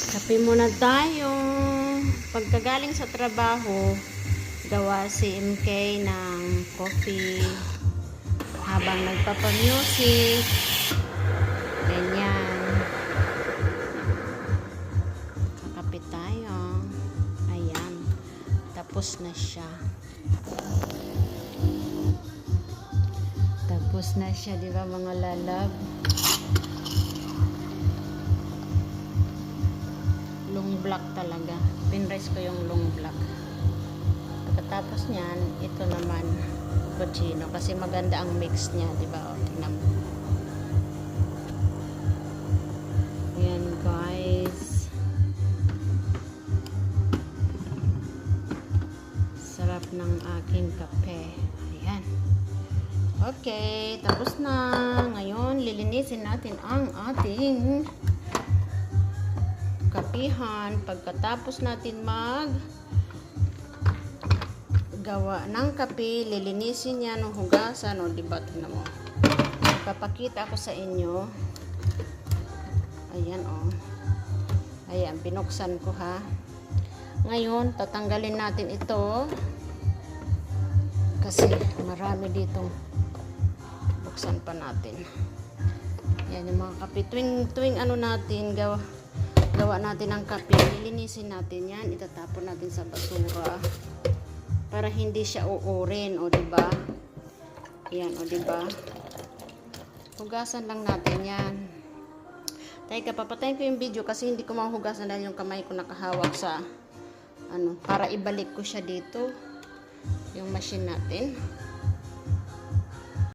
Kape muna tayo. Pagkagaling sa trabaho, gawa si MK ng coffee habang nagpapamusic. Ganyan. Kakape tayo. Ayan. Tapos na siya. Tapos na siya, di ba mga lalab? Long black talaga. Pinrice ko yung long black. Pagkatapos niyan, ito naman cappuccino kasi maganda ang mix niya, di ba? O, tingnan mo. Ayan, guys. Sarap ng aking kape. Ayan. Okay, tapos na. Ngayon, lilinisin natin ang ating kapihan. Pagkatapos natin gawa ng kape, lilinisin yan ng hugasan, o diba, tingnan mo. Papakita ako sa inyo. Ayan, o. Ayan, binuksan ko, ha. Ngayon, tatanggalin natin ito kasi marami ditong buksan pa natin. Ayan yung mga kape. Tuwing ano natin, gawa natin ang kape, lilinisin natin yan, itatapon natin sa basura para hindi siya uurin, o diba? Yan, o diba? Hugasan lang natin yan. Teka, papatayin ko yung video kasi hindi ko mahugasan dahil yung kamay ko nakahawak sa para ibalik ko siya dito yung machine natin.